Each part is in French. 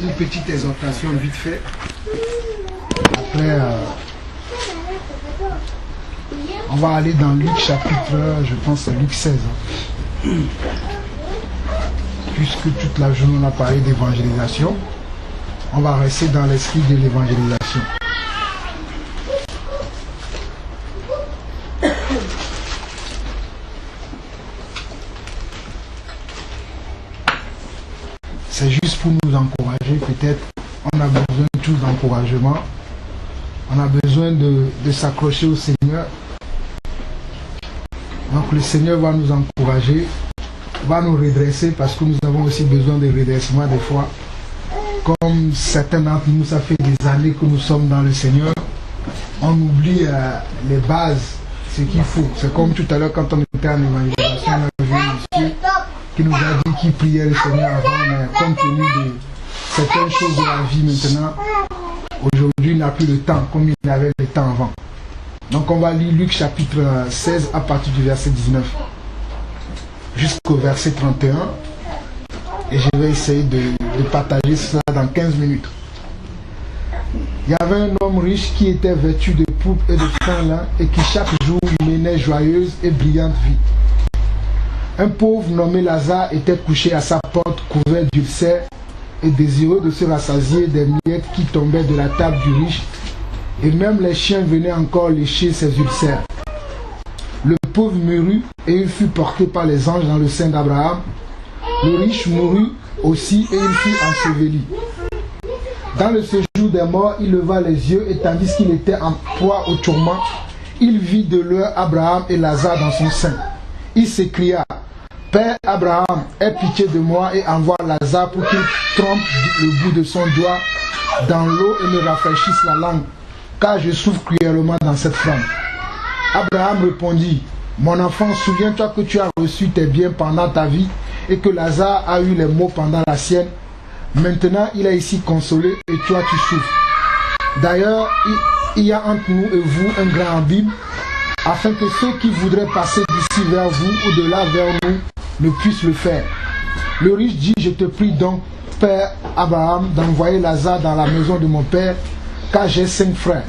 une petite exhortation vite fait. Après, on va aller dans Luc chapitre, je pense Luc 16. Puisque toute la journée on a parlé d'évangélisation, on va rester dans l'esprit de l'évangélisation. C'est juste pour nous encourager, peut-être. On a besoin tous d'encouragement. On a besoin de s'accrocher au Seigneur. Donc le Seigneur va nous encourager, va nous redresser, parce que nous avons aussi besoin de redressement des fois. Comme certains d'entre nous, ça fait des années que nous sommes dans le Seigneur, on oublie les bases, ce qu'il faut. C'est comme tout à l'heure quand on était en évangélisation, on a vu un monsieur qui nous a dit qu'il priait le Seigneur avant, mais compte tenu de certaines choses de la vie maintenant, aujourd'hui il n'a plus le temps comme il avait le temps avant. Donc on va lire Luc chapitre 16 à partir du verset 19 jusqu'au verset 31 et je vais essayer de partager cela dans 15 minutes. Il y avait un homme riche qui était vêtu de pourpre et de fin lin et qui chaque jour menait joyeuse et brillante vie. Un pauvre nommé Lazare était couché à sa porte couvert d'ulcères et désireux de se rassasier des miettes qui tombaient de la table du riche, et même les chiens venaient encore lécher ses ulcères. Le pauvre mourut et il fut porté par les anges dans le sein d'Abraham. Le riche mourut aussi et il fut enseveli. Dans le séjour des morts, il leva les yeux et tandis qu'il était en proie au tourment, il vit de loin Abraham et Lazare dans son sein. Il s'écria: Père Abraham, aie pitié de moi et envoie Lazare pour qu'il trempe le bout de son doigt dans l'eau et me rafraîchisse la langue, car je souffre cruellement dans cette flamme. Abraham répondit: Mon enfant, souviens-toi que tu as reçu tes biens pendant ta vie et que Lazare a eu les maux pendant la sienne. Maintenant, il est ici consolé et toi tu souffres. D'ailleurs, il y a entre nous et vous un grand abîme, afin que ceux qui voudraient passer d'ici vers vous ou de là vers nous ne puissent le faire. Le riche dit: Je te prie donc, Père Abraham, d'envoyer Lazare dans la maison de mon père, car j'ai 5 frères.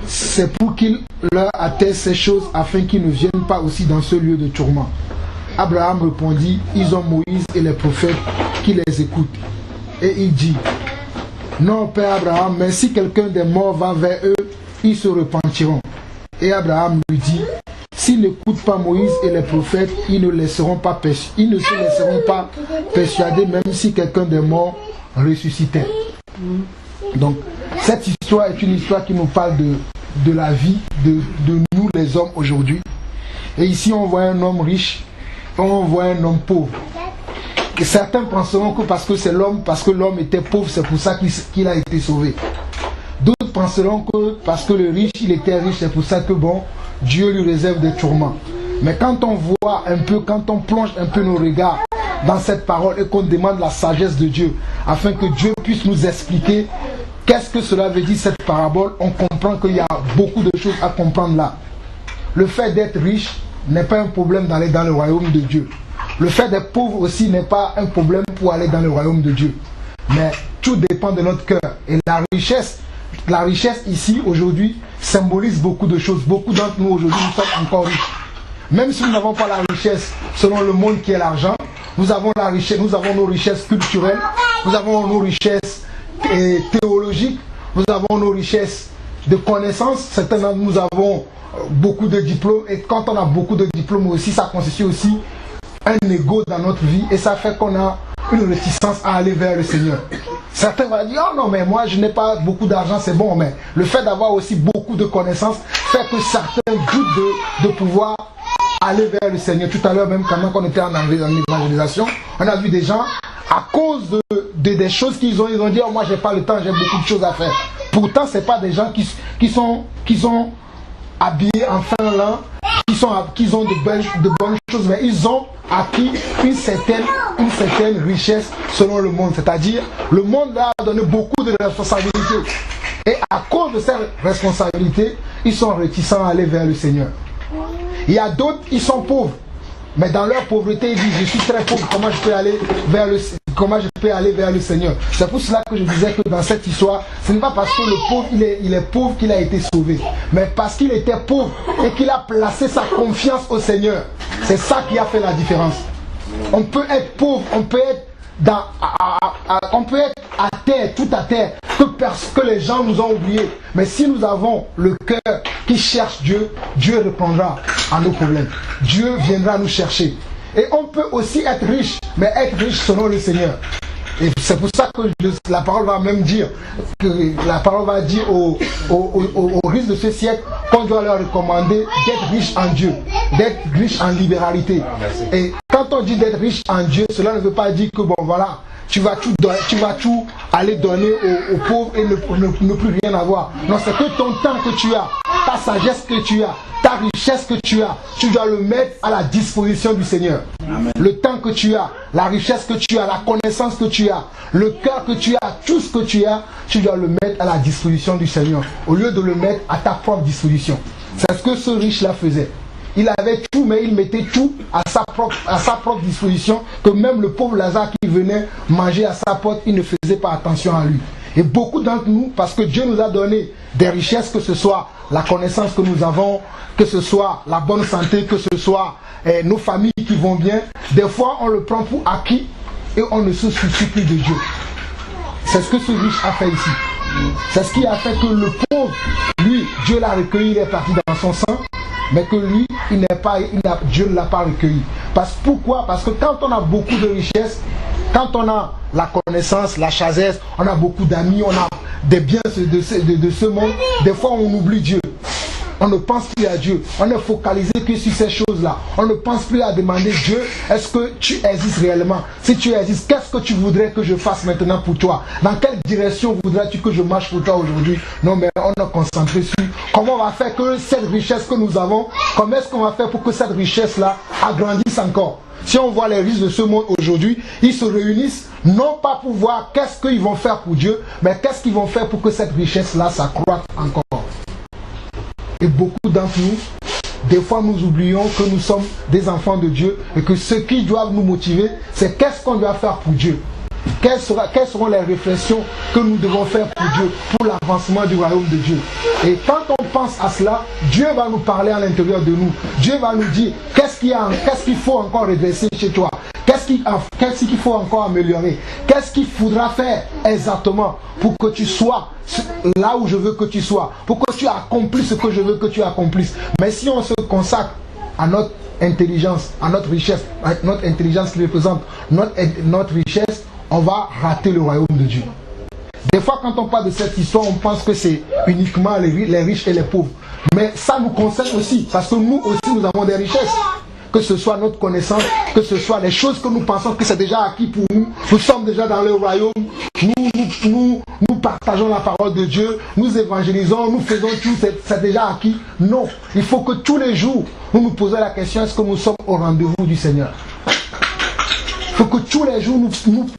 C'est pour qu'il leur atteste ces choses afin qu'ils ne viennent pas aussi dans ce lieu de tourment. Abraham répondit: Ils ont Moïse et les prophètes qui les écoutent. Et il dit: Non, Père Abraham, mais si quelqu'un des morts va vers eux, ils se repentiront. Et Abraham lui dit: S'ils n'écoutent pas Moïse et les prophètes, ils ne se laisseront pas persuader, même si quelqu'un des morts ressuscitait. Donc, cette histoire est une histoire qui nous parle de la vie de nous les hommes aujourd'hui. Et ici, on voit un homme riche, on voit un homme pauvre. Et certains penseront que parce que l'homme était pauvre, c'est pour ça qu'il a été sauvé. D'autres penseront que parce que le riche, il était riche, c'est pour ça que Dieu lui réserve des tourments. Mais quand on voit un peu, quand on plonge un peu nos regards dans cette parole et qu'on demande la sagesse de Dieu, afin que Dieu puisse nous expliquer qu'est-ce que cela veut dire cette parabole, on comprend qu'il y a beaucoup de choses à comprendre là. Le fait d'être riche n'est pas un problème d'aller dans le royaume de Dieu. Le fait d'être pauvre aussi n'est pas un problème pour aller dans le royaume de Dieu. Mais tout dépend de notre cœur. Et la richesse ici, aujourd'hui, symbolise beaucoup de choses. Beaucoup d'entre nous, aujourd'hui, nous sommes encore riches. Même si nous n'avons pas la richesse selon le monde qui est l'argent, nous avons la richesse, nous avons nos richesses culturelles, nous avons nos richesses théologiques, nous avons nos richesses de connaissances. Certains d'entre nous avons beaucoup de diplômes, et quand on a beaucoup de diplômes aussi, ça constitue aussi un ego dans notre vie, et ça fait qu'on a une réticence à aller vers le Seigneur. Certains vont dire: oh non, mais moi je n'ai pas beaucoup d'argent, c'est bon, mais le fait d'avoir aussi beaucoup de connaissances fait que certains doutent de pouvoir aller vers le Seigneur. Tout à l'heure, même quand on était en évangélisation, on a vu des gens, à cause des choses qu'ils ont dit: oh, moi j'ai pas le temps, j'ai beaucoup de choses à faire. Pourtant, ce n'est pas des gens qui sont habillés en fin lin, qui ont de bonnes choses, mais ils ont acquis une certaine richesse selon le monde. C'est-à-dire, le monde leur a donné beaucoup de responsabilités. Et à cause de ces responsabilités, ils sont réticents à aller vers le Seigneur. Il y a d'autres, ils sont pauvres, Mais dans leur pauvreté, ils disent, je suis très pauvre, comment je peux aller vers le Seigneur? C'est pour cela que je disais que dans cette histoire, ce n'est pas parce que le pauvre, il est pauvre qu'il a été sauvé, mais parce qu'il était pauvre et qu'il a placé sa confiance au Seigneur. C'est ça qui a fait la différence. On peut être pauvre, on peut être on peut être à terre, tout à terre, que les gens nous ont oubliés. Mais si nous avons le cœur qui cherche Dieu, Dieu répondra à nos problèmes. Dieu viendra nous chercher. Et on peut aussi être riche, mais être riche selon le Seigneur. Et c'est pour ça que la parole va même dire, aux riches de ce siècle qu'on doit leur recommander d'être riches en Dieu, d'être riches en libéralité. Et quand on dit d'être riche en Dieu, cela ne veut pas dire que bon voilà, tu vas tout aller donner aux pauvres et ne plus rien avoir. Non, c'est que ton temps que tu as, ta sagesse que tu as, ta richesse que tu as, tu dois le mettre à la disposition du Seigneur. Amen. Le temps que tu as, la richesse que tu as, la connaissance que tu as, le cœur que tu as, tout ce que tu as, tu dois le mettre à la disposition du Seigneur, au lieu de le mettre à ta propre disposition. C'est ce que ce riche-là faisait. Il avait tout, mais il mettait tout à sa propre disposition, que même le pauvre Lazare qui venait manger à sa porte, il ne faisait pas attention à lui. Et beaucoup d'entre nous, parce que Dieu nous a donné des richesses, que ce soit la connaissance que nous avons, que ce soit la bonne santé, que ce soit nos familles qui vont bien, des fois on le prend pour acquis et on ne se soucie plus de Dieu. C'est ce que ce riche a fait ici. C'est ce qui a fait que le pauvre, lui, Dieu l'a recueilli, il est parti dans son sang, mais que lui, Dieu ne l'a pas recueilli. Pourquoi? Parce que quand on a beaucoup de richesses, quand on a la connaissance, la sagesse, on a beaucoup d'amis, on a des biens de ce monde, des fois on oublie Dieu. On ne pense plus à Dieu. On est focalisé que sur ces choses-là. On ne pense plus à demander Dieu, est-ce que tu existes réellement? Si tu existes, qu'est-ce que tu voudrais que je fasse maintenant pour toi? Dans quelle direction voudrais-tu que je marche pour toi aujourd'hui? Non, mais on est concentré sur comment on va faire que cette richesse que nous avons, comment est-ce qu'on va faire pour que cette richesse-là agrandisse encore? Si on voit les riches de ce monde aujourd'hui, ils se réunissent non pas pour voir qu'est-ce qu'ils vont faire pour Dieu, mais qu'est-ce qu'ils vont faire pour que cette richesse-là s'accroisse encore. Et beaucoup d'entre nous, des fois nous oublions que nous sommes des enfants de Dieu et que ce qui doit nous motiver, c'est qu'est-ce qu'on doit faire pour Dieu. Quelles seront les réflexions que nous devons faire pour Dieu, pour l'avancement du royaume de Dieu. Et quand on pense à cela, Dieu va nous parler à l'intérieur de nous. Dieu va nous dire qu'est-ce qu'il faut encore redresser chez toi. Qu'est-ce qu'il faut encore améliorer? Qu'est-ce qu'il faudra faire exactement pour que tu sois là où je veux que tu sois, pour que tu accomplisses ce que je veux que tu accomplisses. Mais si on se consacre à notre intelligence, à notre richesse, à notre intelligence qui représente notre richesse, on va rater le royaume de Dieu. Des fois, quand on parle de cette histoire, on pense que c'est uniquement les riches et les pauvres. Mais ça nous concerne aussi, parce que nous aussi, nous avons des richesses. Que ce soit notre connaissance, que ce soit les choses que nous pensons que c'est déjà acquis pour nous. Nous sommes déjà dans le royaume. Nous partageons la parole de Dieu. Nous évangélisons, nous faisons tout, c'est déjà acquis. Non, il faut que tous les jours, nous nous posions la question, est-ce que nous sommes au rendez-vous du Seigneur? Il faut que tous les jours,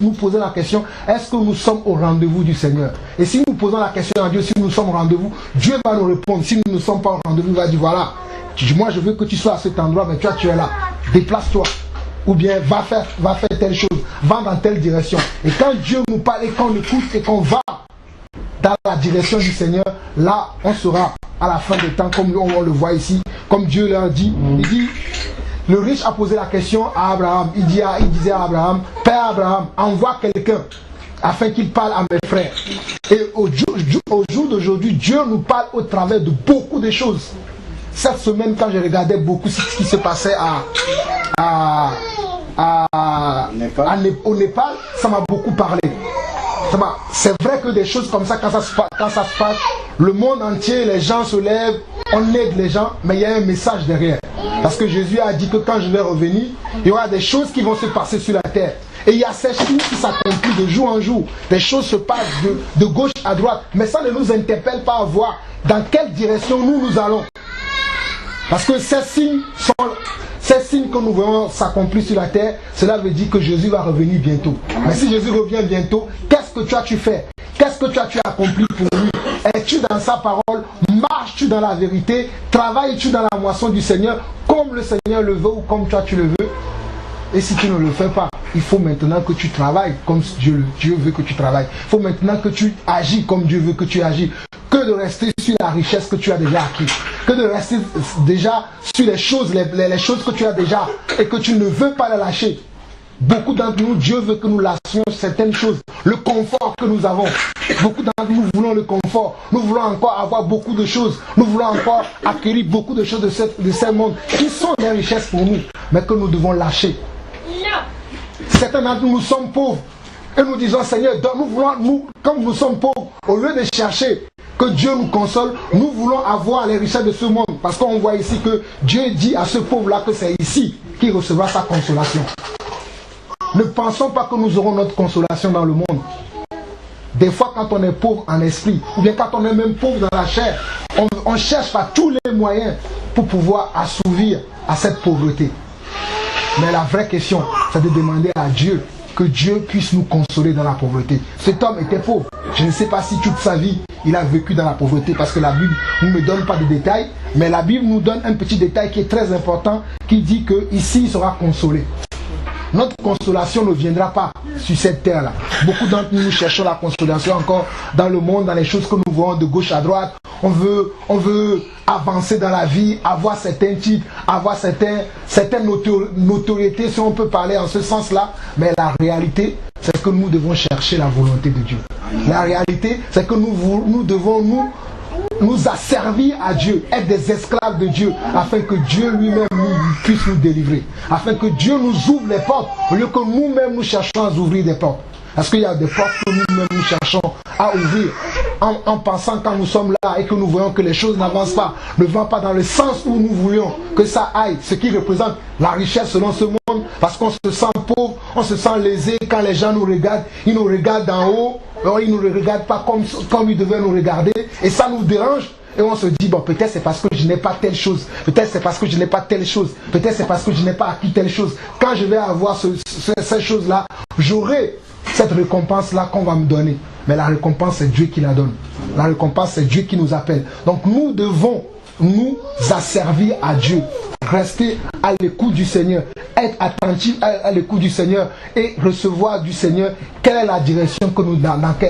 nous posions la question, est-ce que nous sommes au rendez-vous du Seigneur? Et si nous posons la question à Dieu, si nous sommes au rendez-vous, Dieu va nous répondre. Si nous ne sommes pas au rendez-vous, il va dire, voilà, moi je veux que tu sois à cet endroit, mais toi tu es là, déplace-toi. Ou bien va faire telle chose, va dans telle direction. Et quand Dieu nous parle et qu'on écoute et qu'on va dans la direction du Seigneur, là on sera à la fin des temps, comme on le voit ici, comme Dieu leur dit. Il dit, le riche a posé la question à Abraham. Il disait à Abraham, Père Abraham, envoie quelqu'un afin qu'il parle à mes frères. Et au jour d'aujourd'hui, Dieu nous parle au travers de beaucoup de choses. Cette semaine, quand je regardais beaucoup ce qui se passait au Népal, ça m'a beaucoup parlé. C'est vrai que des choses comme ça, quand ça se passe, le monde entier, les gens se lèvent, on aide les gens, mais il y a un message derrière. Parce que Jésus a dit que quand je vais revenir, il y aura des choses qui vont se passer sur la terre. Et il y a ces signes qui s'accomplissent de jour en jour. Des choses se passent de gauche à droite. Mais ça ne nous interpelle pas à voir dans quelle direction nous allons. Parce que ces signes que nous voyons s'accomplir sur la terre, cela veut dire que Jésus va revenir bientôt. Mais si Jésus revient bientôt, qu'est-ce que tu fais? Qu'est-ce que tu as accompli pour lui? Es-tu dans sa parole? Marches-tu dans la vérité? Travailles-tu dans la moisson du Seigneur? comme le Seigneur le veut ou comme toi tu le veux. Et si tu ne le fais pas, il faut maintenant que tu travailles comme Dieu veut que tu travailles. Il faut maintenant que tu agis comme Dieu veut que tu agis. Que de rester sur la richesse que tu as déjà acquise. Que de rester déjà sur les choses que tu as déjà et que tu ne veux pas les lâcher. Beaucoup d'entre nous, Dieu veut que nous lâchions certaines choses. Le confort que nous avons. Beaucoup d'entre nous voulons le confort. Nous voulons encore avoir beaucoup de choses. Nous voulons encore acquérir beaucoup de choses de ce monde qui sont des richesses pour nous, mais que nous devons lâcher. Certains d'entre nous sommes pauvres et nous disons Seigneur, comme nous sommes pauvres, au lieu de chercher que Dieu nous console, nous voulons avoir les richesses de ce monde. Parce qu'on voit ici que Dieu dit à ce pauvre-là que c'est ici qu'il recevra sa consolation. Ne pensons pas que nous aurons notre consolation dans le monde. Des fois, quand on est pauvre en esprit, ou bien quand on est même pauvre dans la chair, on cherche par tous les moyens pour pouvoir assouvir à cette pauvreté. Mais la vraie question, c'est de demander à Dieu que Dieu puisse nous consoler dans la pauvreté. Cet homme était pauvre. Je ne sais pas si toute sa vie, il a vécu dans la pauvreté, parce que la Bible ne me donne pas de détails, mais la Bible nous donne un petit détail qui est très important, qui dit qu'ici, il sera consolé. Notre consolation ne viendra pas sur cette terre-là. Beaucoup d'entre nous, nous cherchons la consolation encore dans le monde, dans les choses que nous voyons de gauche à droite. On veut avancer dans la vie, avoir certains titres, avoir certaines notoriétés, si on peut parler en ce sens-là. Mais la réalité, c'est que nous devons chercher la volonté de Dieu. La réalité, c'est que nous devons nous asservir à Dieu, être des esclaves de Dieu, afin que Dieu lui-même puisse nous délivrer, afin que Dieu nous ouvre les portes, au lieu que nous-mêmes nous cherchons à ouvrir des portes. Parce qu'il y a des portes que nous-mêmes nous cherchons à ouvrir, en pensant quand nous sommes là et que nous voyons que les choses n'avancent pas, ne vont pas dans le sens où nous voulions que ça aille, ce qui représente la richesse selon ce monde, parce qu'on se sent pauvre, on se sent lésé quand les gens nous regardent, ils nous regardent d'en haut, ils ne nous regardent pas comme ils devaient nous regarder, et ça nous dérange. Et on se dit, bon, peut-être c'est parce que je n'ai pas telle chose, peut-être c'est parce que je n'ai pas telle chose, peut-être c'est parce que je n'ai pas acquis telle chose. Quand je vais avoir ces choses-là, j'aurai cette récompense-là qu'on va me donner. Mais la récompense, c'est Dieu qui la donne. La récompense, c'est Dieu qui nous appelle. Donc nous devons nous asservir à Dieu, rester à l'écoute du Seigneur, être attentif à l'écoute du Seigneur et recevoir du Seigneur quelle est la direction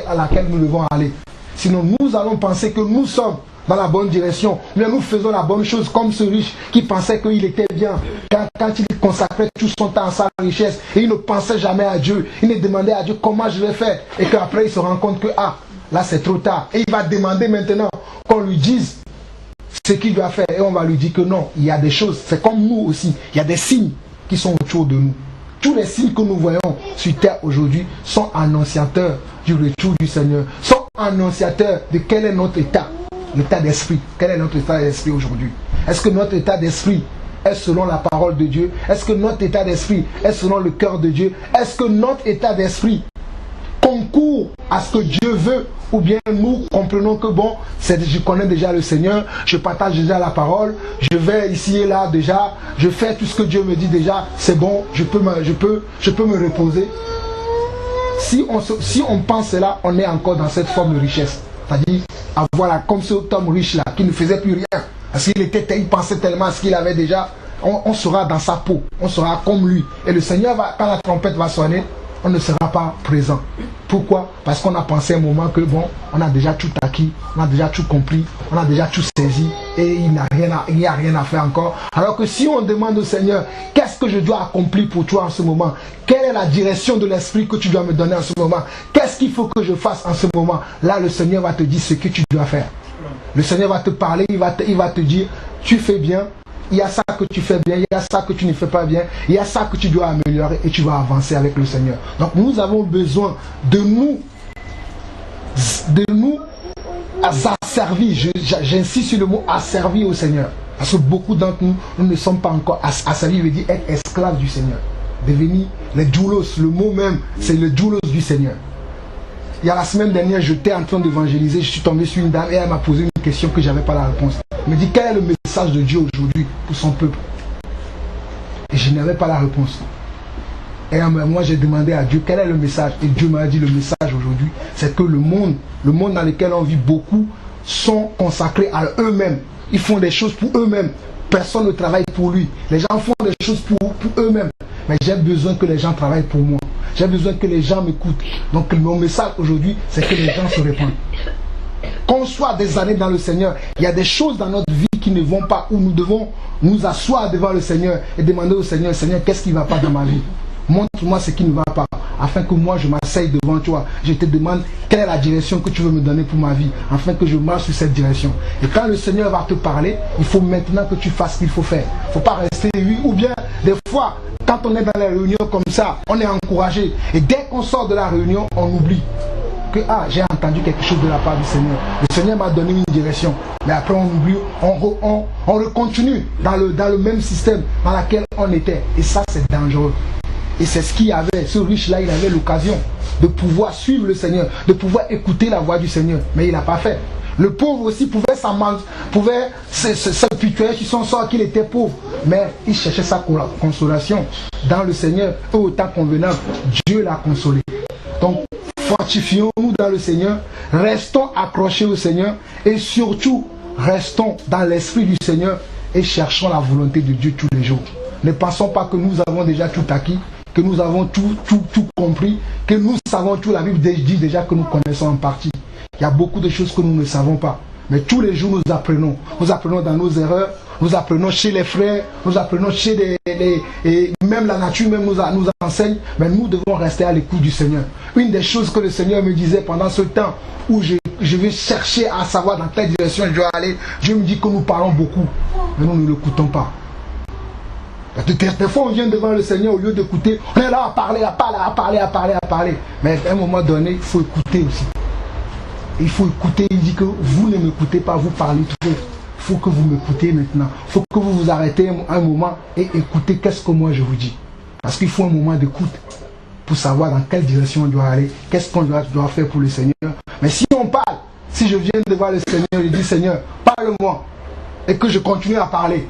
à laquelle nous devons aller. Sinon, nous allons penser que nous sommes dans la bonne direction. Mais nous faisons la bonne chose comme ce riche qui pensait qu'il était bien. Quand il consacrait tout son temps à sa richesse et il ne pensait jamais à Dieu. Il ne demandait à Dieu comment je vais faire. Et qu'après il se rend compte que là c'est trop tard. Et il va demander maintenant qu'on lui dise ce qu'il doit faire. Et on va lui dire que non, il y a des choses. C'est comme nous aussi. Il y a des signes qui sont autour de nous. Tous les signes que nous voyons sur terre aujourd'hui sont annonciateurs du retour du Seigneur. Sont annonciateurs de quel est notre état. L'état d'esprit. Quel est notre état d'esprit aujourd'hui? Est-ce que notre état d'esprit est selon la parole de Dieu? Est-ce que notre état d'esprit est selon le cœur de Dieu? Est-ce que notre état d'esprit concourt à ce que Dieu veut? Ou bien nous comprenons que bon, je connais déjà le Seigneur, je partage déjà la parole, je vais ici et là déjà, je fais tout ce que Dieu me dit déjà, c'est bon, je peux me reposer. Si on pense cela, on est encore dans cette forme de richesse. C'est-à-dire, avoir comme cet homme riche-là, qui ne faisait plus rien. Parce qu'il pensait tellement à ce qu'il avait déjà, on sera dans sa peau, on sera comme lui. Et le Seigneur, quand la trompette va sonner, on ne sera pas présent. Pourquoi? Parce qu'on a pensé un moment que bon, on a déjà tout acquis, on a déjà tout compris, on a déjà tout saisi et il n'y a rien à faire encore. Alors que si on demande au Seigneur, qu'est-ce que je dois accomplir pour toi en ce moment? Quelle est la direction de l'esprit que tu dois me donner en ce moment? Qu'est-ce qu'il faut que je fasse en ce moment? Là, le Seigneur va te dire ce que tu dois faire. Le Seigneur va te parler, il va te dire, tu fais bien. Il y a ça que tu fais bien, il y a ça que tu ne fais pas bien, il y a ça que tu dois améliorer et tu vas avancer avec le Seigneur. Donc nous avons besoin de nous asservir, j'insiste sur le mot asservir au Seigneur. Parce que beaucoup d'entre nous, nous ne sommes pas encore asservis, veut dire être esclaves du Seigneur. Devenir les doulos, le mot même, c'est le doulos du Seigneur. Il y a la semaine dernière, j'étais en train d'évangéliser, je suis tombé sur une dame et elle m'a posé une question que je n'avais pas la réponse. Elle me dit, quel est le message de Dieu aujourd'hui pour son peuple? Et je n'avais pas la réponse. Et moi, j'ai demandé à Dieu, quel est le message? Et Dieu m'a dit, le message aujourd'hui, c'est que le monde dans lequel on vit, beaucoup sont consacrés à eux-mêmes. Ils font des choses pour eux-mêmes. Personne ne travaille pour lui. Les gens font des choses pour eux-mêmes. Mais j'ai besoin que les gens travaillent pour moi. J'ai besoin que les gens m'écoutent. Donc mon message aujourd'hui, c'est que les gens se répandent. Qu'on soit des années dans le Seigneur, il y a des choses dans notre vie qui ne vont pas, où nous devons nous asseoir devant le Seigneur et demander au Seigneur, Seigneur, qu'est-ce qui ne va pas dans ma vie? Montre-moi ce qui ne va pas, afin que moi je m'asseye devant toi. Je te demande quelle est la direction que tu veux me donner pour ma vie, afin que je marche sur cette direction. Et quand le Seigneur va te parler, il faut maintenant que tu fasses ce qu'il faut faire. Il ne faut pas rester oui, ou bien des fois, quand on est dans les réunions comme ça, on est encouragé. Et dès qu'on sort de la réunion, on oublie que j'ai entendu quelque chose de la part du Seigneur. Le Seigneur m'a donné une direction. Mais après on oublie, on recontinue dans le même système dans lequel on était. Et ça c'est dangereux. Et c'est ce qu'il y avait. Ce riche-là, il avait l'occasion de pouvoir suivre le Seigneur, de pouvoir écouter la voix du Seigneur. Mais il n'a pas fait. Le pauvre aussi pouvait s'appuyer sur son sort qu'il était pauvre. Mais il cherchait sa consolation dans le Seigneur. Et au temps convenable, Dieu l'a consolé. Donc, fortifions-nous dans le Seigneur, restons accrochés au Seigneur et surtout, restons dans l'esprit du Seigneur et cherchons la volonté de Dieu tous les jours. Ne pensons pas que nous avons déjà tout acquis, que nous avons tout compris, que nous savons tout. La Bible dit déjà que nous connaissons en partie. Il y a beaucoup de choses que nous ne savons pas. Mais tous les jours, nous apprenons. Nous apprenons dans nos erreurs, nous apprenons chez les frères, nous apprenons chez et même la nature même nous enseigne. Mais nous devons rester à l'écoute du Seigneur. Une des choses que le Seigneur me disait pendant ce temps où je vais chercher à savoir dans quelle direction je dois aller, Dieu me dit que nous parlons beaucoup, mais nous ne l'écoutons pas. Des fois, on vient devant le Seigneur, au lieu d'écouter, on est là à parler. Mais à un moment donné, il faut écouter aussi. Il faut écouter, il dit que vous ne m'écoutez pas, vous parlez trop. Il faut que vous m'écoutez maintenant. Il faut que vous vous arrêtez un moment et écoutez qu'est-ce que moi je vous dis. Parce qu'il faut un moment d'écoute pour savoir dans quelle direction on doit aller, qu'est-ce qu'on doit faire pour le Seigneur. Mais si on parle, si je viens devant le Seigneur et je dis Seigneur, parle-moi, et que je continue à parler,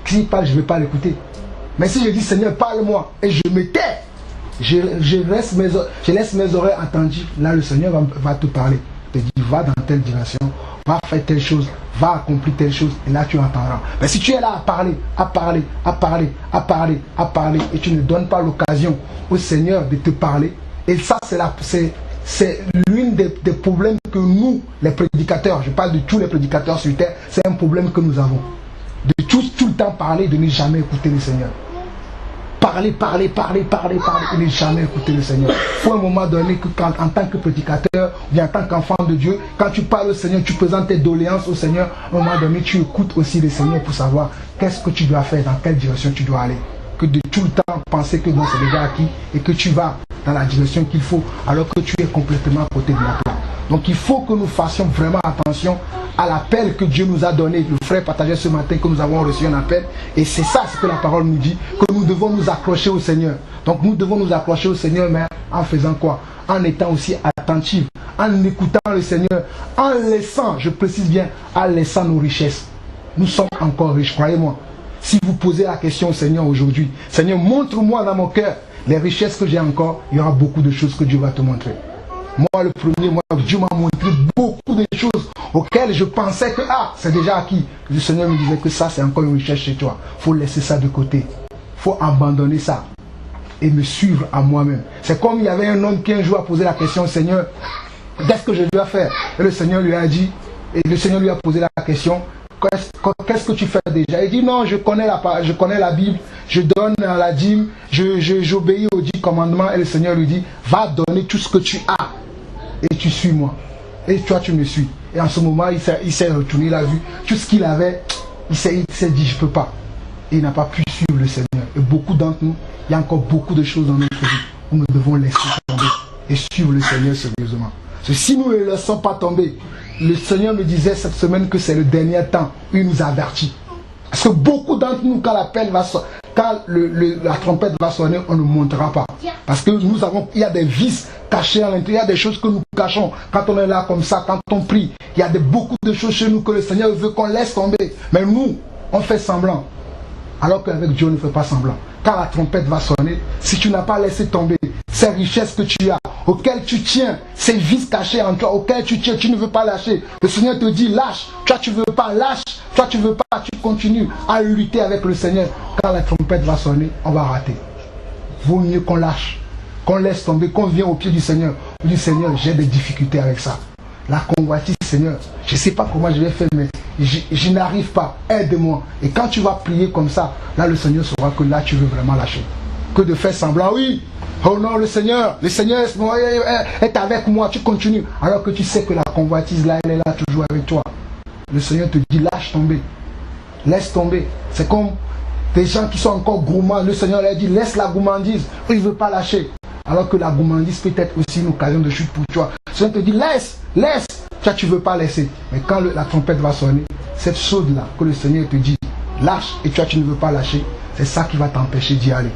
s'il parle, je ne vais pas l'écouter. Mais si je dis Seigneur, parle-moi, et je me tais, je laisse mes oreilles entendues, là le Seigneur va te parler. Il te dit, va dans telle direction, va faire telle chose, va accomplir telle chose, et là tu entendras. Mais si tu es là à parler, et tu ne donnes pas l'occasion au Seigneur de te parler, et ça c'est l'une des problèmes que nous, les prédicateurs, je parle de tous les prédicateurs sur terre, c'est un problème que nous avons. De tout le temps parler, de ne jamais écouter le Seigneur. Parler, et ne jamais écouter le Seigneur. Il faut à un moment donné que en tant que prédicateur, ou bien en tant qu'enfant de Dieu, quand tu parles au Seigneur, tu présentes tes doléances au Seigneur, à un moment donné, tu écoutes aussi le Seigneur pour savoir qu'est-ce que tu dois faire, dans quelle direction tu dois aller. Que de tout le temps penser que non, c'est déjà acquis et que tu vas dans la direction qu'il faut, alors que tu es complètement à côté de la plaque. Donc il faut que nous fassions vraiment attention à l'appel que Dieu nous a donné. Le frère partageait ce matin que nous avons reçu un appel. Et c'est ça ce que la parole nous dit, que nous devons nous accrocher au Seigneur. Donc nous devons nous accrocher au Seigneur, mais en faisant quoi? En étant aussi attentifs, en écoutant le Seigneur, en laissant, je précise bien, en laissant nos richesses. Nous sommes encore riches, croyez-moi. Si vous posez la question au Seigneur aujourd'hui, Seigneur, montre-moi dans mon cœur les richesses que j'ai encore, il y aura beaucoup de choses que Dieu va te montrer. Moi, le premier, Dieu m'a montré beaucoup de choses auxquelles je pensais que, c'est déjà acquis. Le Seigneur me disait que ça, c'est encore une richesse chez toi. Il faut laisser ça de côté. Il faut abandonner ça et me suivre à moi-même. C'est comme il y avait un homme qui un jour a posé la question au Seigneur, qu'est-ce que je dois faire? Et le Seigneur lui a dit, et le Seigneur lui a posé la question, qu'est-ce que tu fais déjà? Il dit non, je connais la Bible, je donne la dîme, j'obéis aux 10 commandements. Et le Seigneur lui dit, va donner tout ce que tu as et tu suis moi. Et toi tu me suis. Et en ce moment il s'est retourné, il a vu tout ce qu'il avait, il s'est dit je peux pas. Et il n'a pas pu suivre le Seigneur. Et beaucoup d'entre nous, il y a encore beaucoup de choses dans notre vie où nous devons laisser tomber et suivre le Seigneur sérieusement. Parce que si nous ne le laissons pas tomber, le Seigneur me disait cette semaine que c'est le dernier temps où il nous avertit. Parce que beaucoup d'entre nous, quand l'appel va sonner, quand la trompette va sonner, on ne montera pas. Parce que il y a des vices cachés à l'intérieur, il y a des choses que nous cachons. Quand on est là comme ça, quand on prie, il y a beaucoup de choses chez nous que le Seigneur veut qu'on laisse tomber. Mais nous, on fait semblant. Alors qu'avec Dieu, on ne fait pas semblant. Quand la trompette va sonner, si tu n'as pas laissé tomber, ces richesses que tu as, auxquelles tu tiens, ces vices cachés en toi, auxquels tu tiens, tu ne veux pas lâcher. Le Seigneur te dit, lâche. Toi, tu ne veux pas, lâche. Toi, tu ne veux pas, tu continues à lutter avec le Seigneur. Quand la trompette va sonner, on va rater. Vaut mieux qu'on lâche, qu'on laisse tomber, qu'on vienne au pied du Seigneur. On dit, Seigneur, j'ai des difficultés avec ça. La convoitise, Seigneur, je ne sais pas comment je vais faire, mais je n'arrive pas. Aide-moi. Et quand tu vas prier comme ça, là, le Seigneur saura que là, tu veux vraiment lâcher. Que de faire semblant, oui. Oh non, le Seigneur est avec moi, tu continues. Alors que tu sais que la convoitise, là, elle est là toujours avec toi. Le Seigneur te dit, lâche tomber. Laisse tomber. C'est comme des gens qui sont encore gourmands. Le Seigneur leur dit, laisse la gourmandise. Il ne veut pas lâcher. Alors que la gourmandise peut être aussi une occasion de chute pour toi. Le Seigneur te dit, laisse. Toi, tu ne veux pas laisser. Mais quand la trompette va sonner, cette chose-là que le Seigneur te dit, lâche, et toi, tu ne veux pas lâcher, c'est ça qui va t'empêcher d'y aller.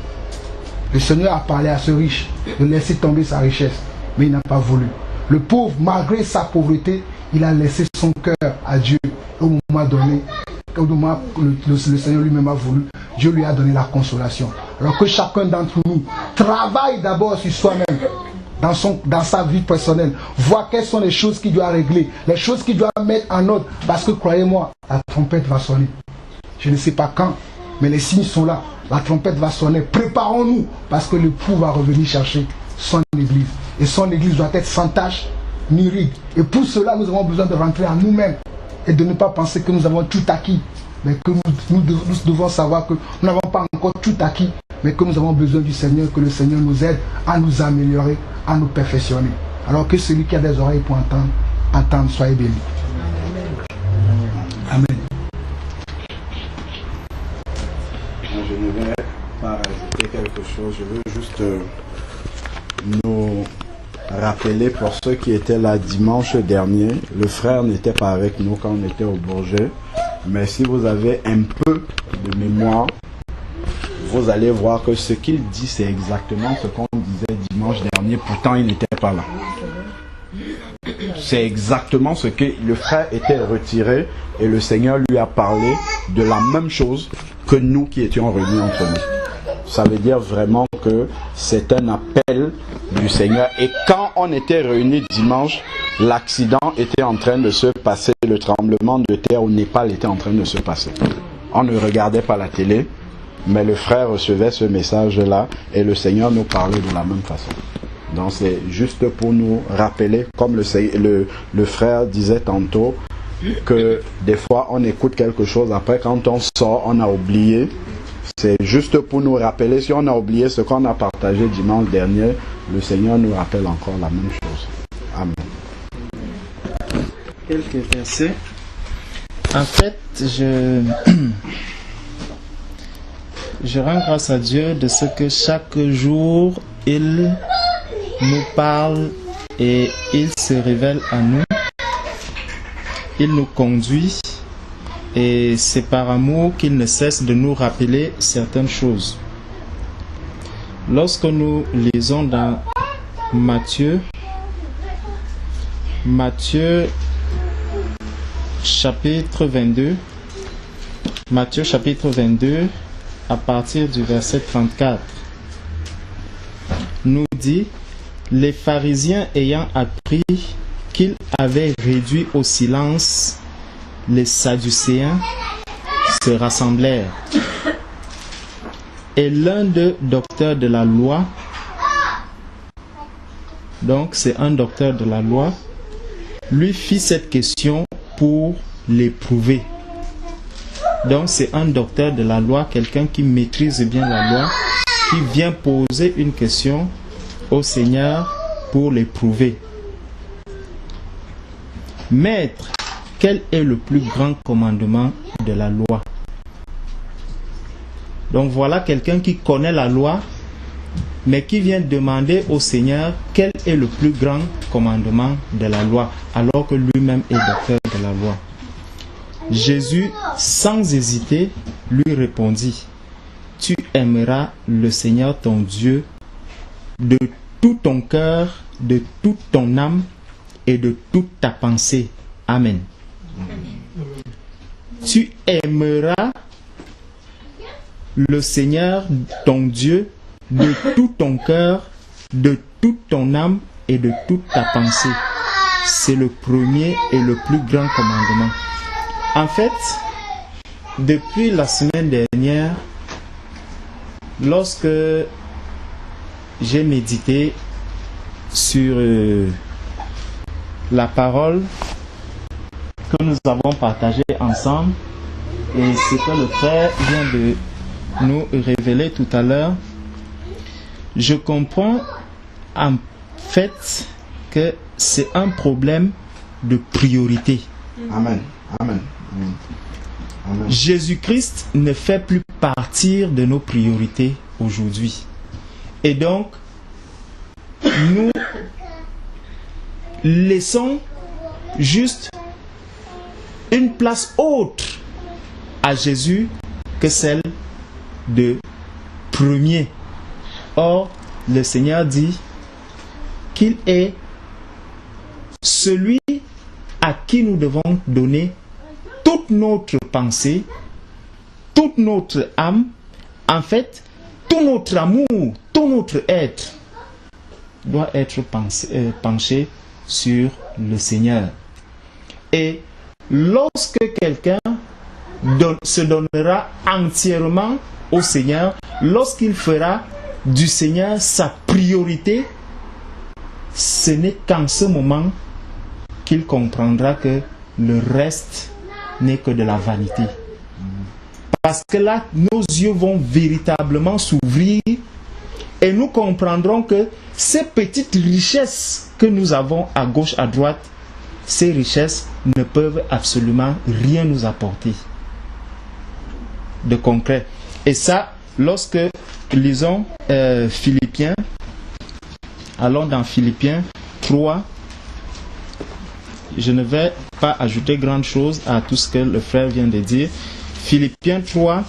Le Seigneur a parlé à ce riche de laisser tomber sa richesse, mais il n'a pas voulu. Le pauvre, malgré sa pauvreté, il a laissé son cœur à Dieu. Au moment donné, au moment où le Seigneur lui-même a voulu, Dieu lui a donné la consolation. Alors que chacun d'entre nous travaille d'abord sur soi-même, dans sa vie personnelle, voit quelles sont les choses qu'il doit régler, les choses qu'il doit mettre en ordre. Parce que croyez-moi, la trompette va sonner. Je ne sais pas quand, mais les signes sont là. La trompette va sonner. Préparons-nous, parce que l'époux va revenir chercher son église. Et son église doit être sans tache ni ride. Et pour cela, nous avons besoin de rentrer en nous-mêmes et de ne pas penser que nous avons tout acquis. Mais que nous devons savoir que nous n'avons pas encore tout acquis, mais que nous avons besoin du Seigneur, que le Seigneur nous aide à nous améliorer, à nous perfectionner. Alors que celui qui a des oreilles pour entendre, soyez bénis. Amen. Je ne vais pas rajouter quelque chose, je veux juste nous rappeler pour ceux qui étaient là dimanche dernier, le frère n'était pas avec nous quand on était au Bourget, mais si vous avez un peu de mémoire, vous allez voir que ce qu'il dit, c'est exactement ce qu'on disait dimanche dernier, pourtant il n'était pas là. C'est exactement ce que le frère était retiré et le Seigneur lui a parlé de la même chose que nous qui étions réunis entre nous. Ça veut dire vraiment que c'est un appel du Seigneur. Et quand on était réunis dimanche, l'accident était en train de se passer, le tremblement de terre au Népal était en train de se passer. On ne regardait pas la télé, mais le frère recevait ce message-là et le Seigneur nous parlait de la même façon. Donc c'est juste pour nous rappeler, comme le frère disait tantôt, que des fois on écoute quelque chose, après quand on sort, on a oublié. C'est juste pour nous rappeler, si on a oublié ce qu'on a partagé dimanche dernier, le Seigneur nous rappelle encore la même chose. Amen. Quelques versets. En fait, je rends grâce à Dieu de ce que chaque jour, il nous parle et il se révèle à nous. Il nous conduit et c'est par amour qu'il ne cesse de nous rappeler certaines choses. Lorsque nous lisons dans Matthieu chapitre 22, à partir du verset 34, nous dit: les pharisiens ayant appris qu'il avait réduit au silence les Sadducéens se rassemblèrent. Et l'un d'eux, docteur de la loi, donc c'est un docteur de la loi, lui fit cette question pour l'éprouver. Donc c'est un docteur de la loi, quelqu'un qui maîtrise bien la loi, qui vient poser une question au Seigneur pour l'éprouver. Maître, quel est le plus grand commandement de la loi? Donc voilà quelqu'un qui connaît la loi, mais qui vient demander au Seigneur quel est le plus grand commandement de la loi, alors que lui-même est docteur de la loi. Jésus, sans hésiter, lui répondit: tu aimeras le Seigneur ton Dieu de tout ton cœur, de toute ton âme et de toute ta pensée. Amen. Tu aimeras le Seigneur ton Dieu de tout ton cœur, de toute ton âme et de toute ta pensée. C'est le premier et le plus grand commandement. En fait, depuis la semaine dernière, lorsque j'ai médité sur la parole que nous avons partagée ensemble et ce que le frère vient de nous révéler tout à l'heure, je comprends en fait que c'est un problème de priorité. Amen. Amen. Amen. Jésus-Christ ne fait plus partir de nos priorités aujourd'hui. Et donc, nous laissons juste une place autre à Jésus que celle de premier. Or, le Seigneur dit qu'il est celui à qui nous devons donner toute notre pensée, toute notre âme, en fait, tout notre amour, tout notre être doit être penché sur le Seigneur. Et lorsque quelqu'un se donnera entièrement au Seigneur, lorsqu'il fera du Seigneur sa priorité, ce n'est qu'en ce moment qu'il comprendra que le reste n'est que de la vanité. Parce que là, nos yeux vont véritablement s'ouvrir et nous comprendrons que ces petites richesses que nous avons à gauche, à droite, ces richesses ne peuvent absolument rien nous apporter de concret. Et ça, lorsque lisons Philippiens, allons dans Philippiens 3, je ne vais pas ajouter grande chose à tout ce que le frère vient de dire. Philippiens 3,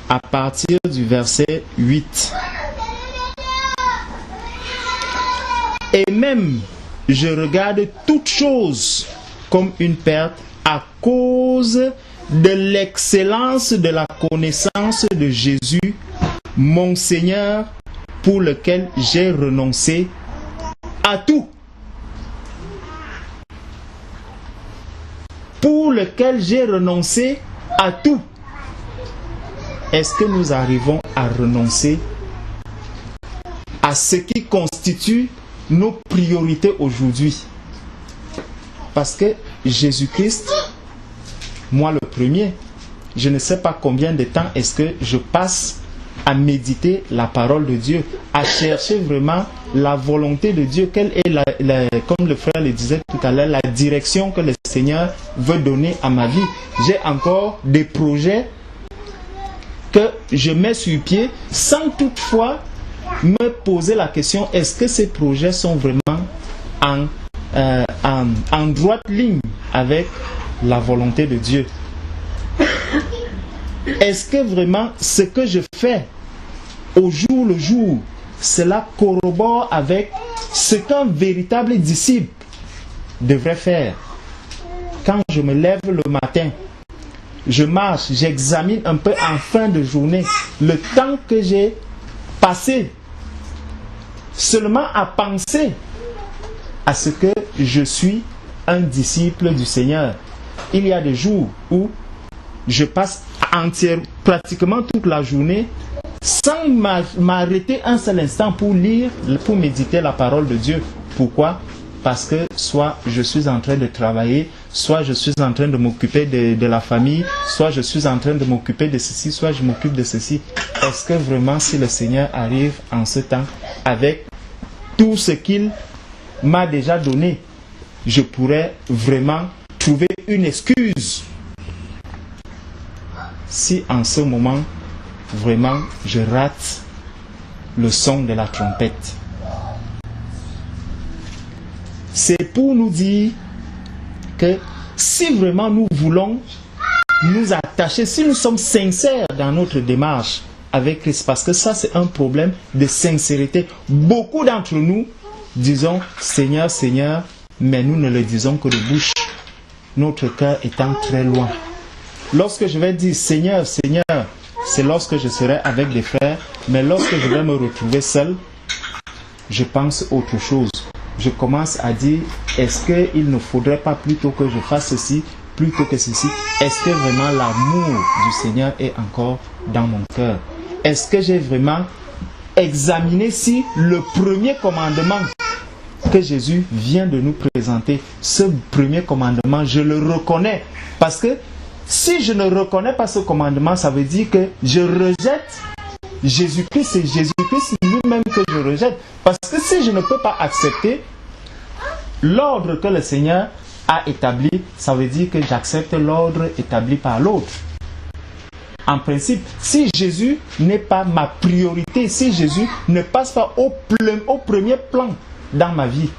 à partir du verset 8. Et même, je regarde toute chose comme une perte à cause de l'excellence de la connaissance de Jésus, mon Seigneur, pour lequel j'ai renoncé à tout. Pour lequel j'ai renoncé à tout. Est-ce que nous arrivons à renoncer à ce qui constitue nos priorités aujourd'hui? Parce que Jésus-Christ, moi le premier, je ne sais pas combien de temps est-ce que je passe à méditer la parole de Dieu, à chercher vraiment la volonté de Dieu, quelle est comme le frère le disait tout à l'heure, la direction que le Seigneur veut donner à ma vie. J'ai encore des projets que je mets sur pied sans toutefois me poser la question, est-ce que ces projets sont vraiment en droite ligne avec la volonté de Dieu? Est-ce que vraiment ce que je fais au jour le jour, cela corrobore avec ce qu'un véritable disciple devrait faire? Quand je me lève le matin, je marche, j'examine un peu en fin de journée le temps que j'ai passé seulement à penser à ce que je suis un disciple du Seigneur. Il y a des jours où je passe pratiquement toute la journée sans m'arrêter un seul instant pour lire, pour méditer la parole de Dieu. Pourquoi? Parce que soit je suis en train de travailler, soit je suis en train de m'occuper de la famille, soit je suis en train de m'occuper de ceci, soit je m'occupe de ceci. Est-ce que vraiment, si le Seigneur arrive en ce temps, avec tout ce qu'il m'a déjà donné, je pourrais vraiment trouver une excuse? Si en ce moment, vraiment, je rate le son de la trompette. C'est pour nous dire que si vraiment nous voulons nous attacher, si nous sommes sincères dans notre démarche avec Christ, parce que ça c'est un problème de sincérité. Beaucoup d'entre nous disons Seigneur, Seigneur, mais nous ne le disons que de bouche, notre cœur étant très loin. Lorsque je vais dire Seigneur, Seigneur, c'est lorsque je serai avec des frères, mais lorsque je vais me retrouver seul, je pense autre chose. Je commence à dire, est-ce qu'il ne faudrait pas plutôt que je fasse ceci, plutôt que ceci? Est-ce que vraiment l'amour du Seigneur est encore dans mon cœur? Est-ce que j'ai vraiment examiné si le premier commandement que Jésus vient de nous présenter, ce premier commandement, je le reconnais? Parce que si je ne reconnais pas ce commandement, ça veut dire que je rejette Jésus-Christ. C'est Jésus-Christ lui-même que je rejette. Parce que si je ne peux pas accepter l'ordre que le Seigneur a établi, ça veut dire que j'accepte l'ordre établi par l'autre. En principe, si Jésus n'est pas ma priorité, si Jésus ne passe pas au premier plan dans ma vie,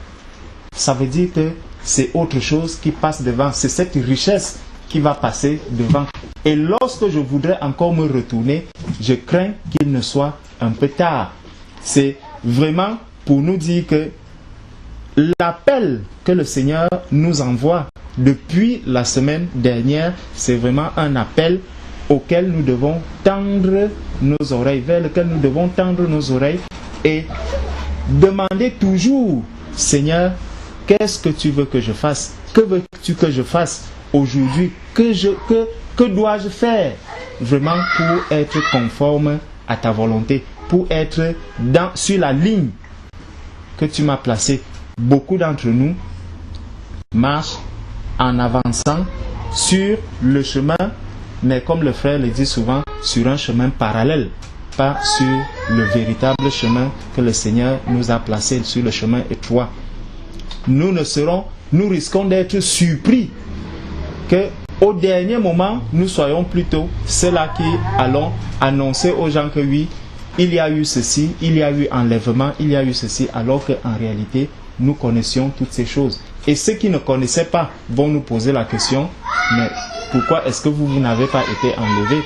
ça veut dire que c'est autre chose qui passe devant. C'est cette richesse qui va passer devant. Et lorsque je voudrais encore me retourner, je crains qu'il ne soit un peu tard. C'est vraiment pour nous dire que l'appel que le Seigneur nous envoie depuis la semaine dernière, c'est vraiment un appel auquel nous devons tendre nos oreilles, vers lequel nous devons tendre nos oreilles et demander toujours, Seigneur, qu'est-ce que tu veux que je fasse? Que veux-tu que je fasse aujourd'hui? Que dois-je faire vraiment pour être conforme à ta volonté, pour être sur la ligne que tu m'as placée? Beaucoup d'entre nous marchent en avançant sur le chemin, mais comme le frère le dit souvent, sur un chemin parallèle, pas sur le véritable chemin que le Seigneur nous a placé, sur le chemin étroit. Nous risquons d'être surpris que au dernier moment, nous soyons plutôt ceux-là qui allons annoncer aux gens que oui, il y a eu ceci, il y a eu enlèvement, il y a eu ceci, alors qu'en réalité, nous connaissions toutes ces choses. Et ceux qui ne connaissaient pas vont nous poser la question, mais pourquoi est-ce que vous n'avez pas été enlevés?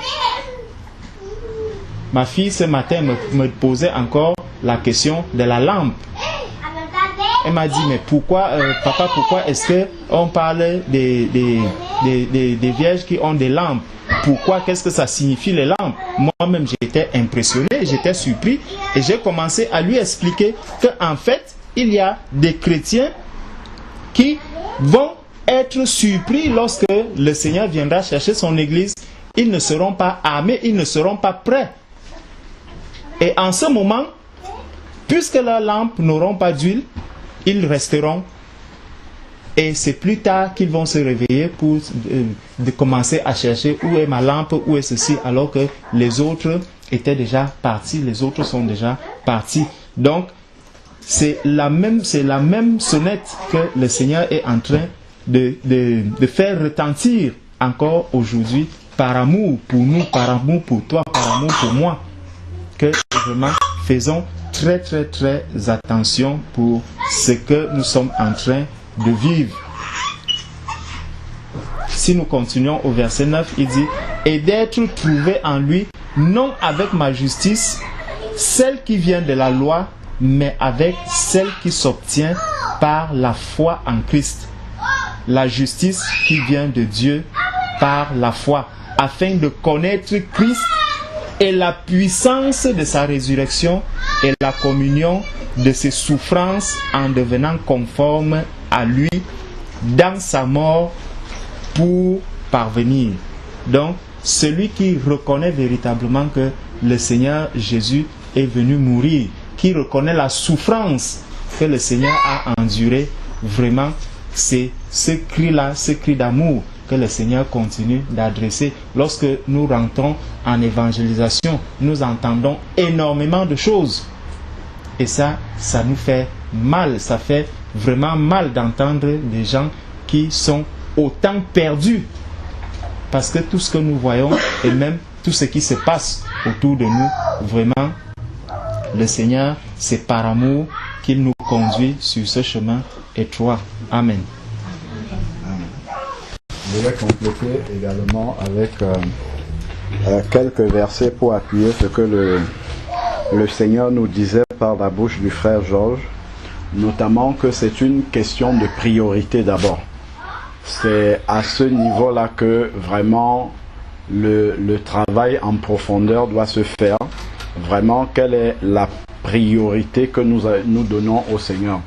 Ma fille ce matin me posait encore la question de la lampe. Elle m'a dit, mais pourquoi, papa, pourquoi est-ce qu'on parle des vierges qui ont des lampes? Pourquoi? Qu'est-ce que ça signifie les lampes? Moi-même, j'étais impressionné, j'étais surpris et j'ai commencé à lui expliquer qu'en fait, il y a des chrétiens qui vont être surpris lorsque le Seigneur viendra chercher son église. Ils ne seront pas armés, ils ne seront pas prêts. Et en ce moment, puisque leurs lampes n'auront pas d'huile, ils resteront. Et c'est plus tard qu'ils vont se réveiller pour de commencer à chercher où est ma lampe, où est ceci, alors que les autres étaient déjà partis, les autres sont déjà partis. Donc, c'est la même sonnette que le Seigneur est en train de faire retentir encore aujourd'hui, par amour pour nous, par amour pour toi, par amour pour moi, que vraiment faisons très très très attention pour ce que nous sommes en train de vivre. Si nous continuons au verset 9, il dit, et d'être trouvé en lui, non avec ma justice, celle qui vient de la loi, mais avec celle qui s'obtient par la foi en Christ. La justice qui vient de Dieu par la foi, afin de connaître Christ et la puissance de sa résurrection et la communion de ses souffrances en devenant conforme à lui dans sa mort pour parvenir. Donc, celui qui reconnaît véritablement que le Seigneur Jésus est venu mourir, qui reconnaît la souffrance que le Seigneur a endurée, vraiment, c'est ce cri-là, ce cri d'amour que le Seigneur continue d'adresser. Lorsque nous rentrons en évangélisation, nous entendons énormément de choses. Et ça nous fait mal. Ça fait vraiment mal d'entendre des gens qui sont autant perdus. Parce que tout ce que nous voyons et même tout ce qui se passe autour de nous, vraiment, le Seigneur, c'est par amour qu'il nous conduit sur ce chemin étroit. Amen. Je vais compléter également avec quelques versets pour appuyer ce que le Seigneur nous disait par la bouche du frère Georges, notamment que c'est une question de priorité d'abord. C'est à ce niveau-là que vraiment le travail en profondeur doit se faire. Vraiment, quelle est la priorité que nous donnons au Seigneur.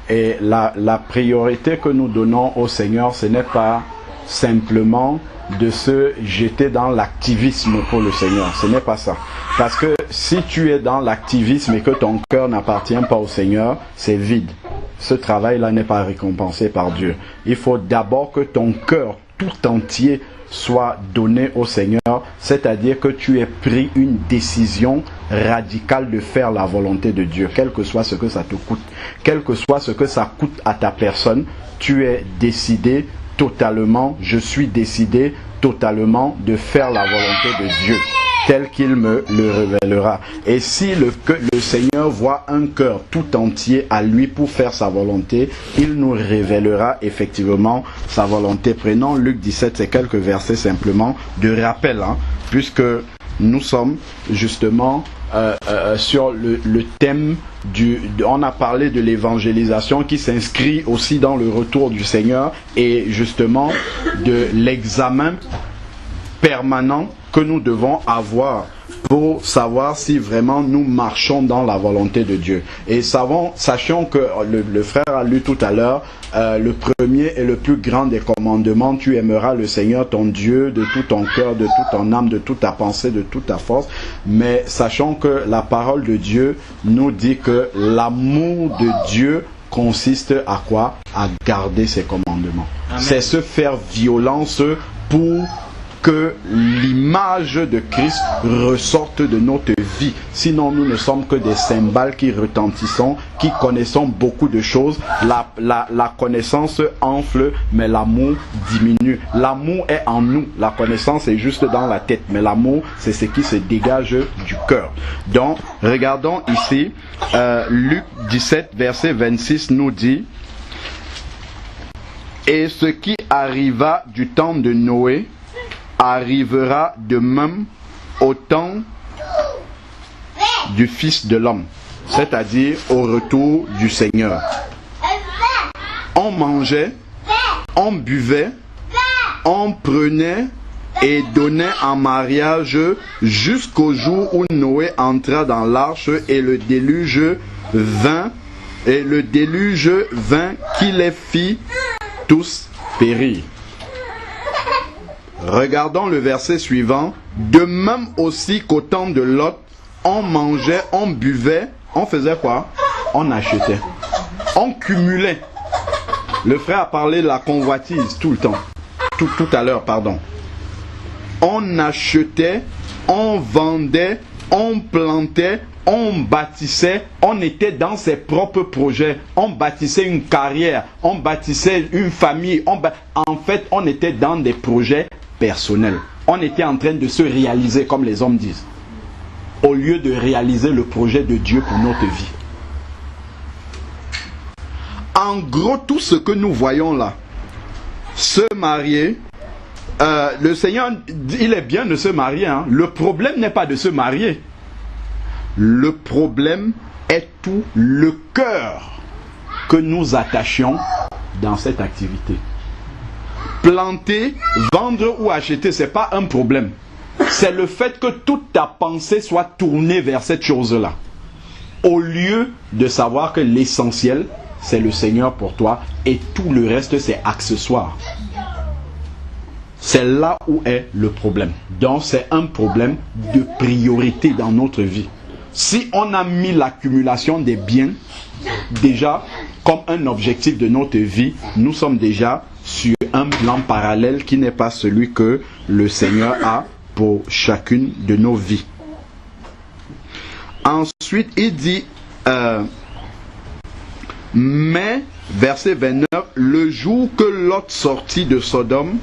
Et la priorité que nous donnons au Seigneur, ce n'est pas simplement de se jeter dans l'activisme pour le Seigneur. Ce n'est pas ça. Parce que si tu es dans l'activisme et que ton cœur n'appartient pas au Seigneur, c'est vide. Ce travail-là n'est pas récompensé par Dieu. Il faut d'abord que ton cœur tout entier soit donné au Seigneur, c'est-à-dire que tu aies pris une décision radicale de faire la volonté de Dieu, quel que soit ce que ça te coûte, quel que soit ce que ça coûte à ta personne, tu es décidé totalement, je suis décidé totalement de faire la volonté de Dieu, tel qu'il me le révélera. Et si le Seigneur voit un cœur tout entier à lui pour faire sa volonté, il nous révélera effectivement sa volonté. Prenons Luc 17, c'est quelques versets simplement de rappel, puisque nous sommes justement sur le thème on a parlé de l'évangélisation qui s'inscrit aussi dans le retour du Seigneur et justement de l'examen permanent que nous devons avoir pour savoir si vraiment nous marchons dans la volonté de Dieu. Et sachons que le frère a lu tout à l'heure, le premier et le plus grand des commandements, tu aimeras le Seigneur ton Dieu de tout ton cœur, de toute ton âme, de toute ta pensée, de toute ta force. Mais sachons que la parole de Dieu nous dit que l'amour de Dieu consiste à quoi? À garder ses commandements. C'est se faire violence pour que l'image de Christ ressorte de notre vie. Sinon, nous ne sommes que des cymbales qui retentissons, qui connaissons beaucoup de choses. La connaissance enfle, mais l'amour diminue. L'amour est en nous. La connaissance est juste dans la tête, mais l'amour, c'est ce qui se dégage du cœur. Donc, regardons ici, Luc 17, verset 26 nous dit: « Et ce qui arriva du temps de Noé arrivera de même au temps du Fils de l'homme, c'est-à-dire au retour du Seigneur. On mangeait, on buvait, on prenait et donnait en mariage jusqu'au jour où Noé entra dans l'arche et le déluge vint qui les fit tous périr. » Regardons le verset suivant. De même aussi qu'au temps de Lot, on mangeait, on buvait, on faisait quoi? On achetait. On cumulait. Le frère a parlé de la convoitise tout le temps. Tout à l'heure, pardon. On achetait, on vendait, on plantait, on bâtissait, on était dans ses propres projets, on bâtissait une carrière, on bâtissait une famille, en fait on était dans des projets personnels. On était en train de se réaliser comme les hommes disent, au lieu de réaliser le projet de Dieu pour notre vie. En gros, tout ce que nous voyons là, se marier, le Seigneur, il est bien de se marier, Le problème n'est pas de se marier. Le problème est tout le cœur que nous attachions dans cette activité. Planter, vendre ou acheter, ce n'est pas un problème. C'est le fait que toute ta pensée soit tournée vers cette chose-là. Au lieu de savoir que l'essentiel, c'est le Seigneur pour toi et tout le reste, c'est accessoire. C'est là où est le problème. Donc, c'est un problème de priorité dans notre vie. Si on a mis l'accumulation des biens déjà comme un objectif de notre vie, nous sommes déjà sur un plan parallèle qui n'est pas celui que le Seigneur a pour chacune de nos vies. Ensuite, il dit, mais, verset 29, le jour que Lot sortit de Sodome,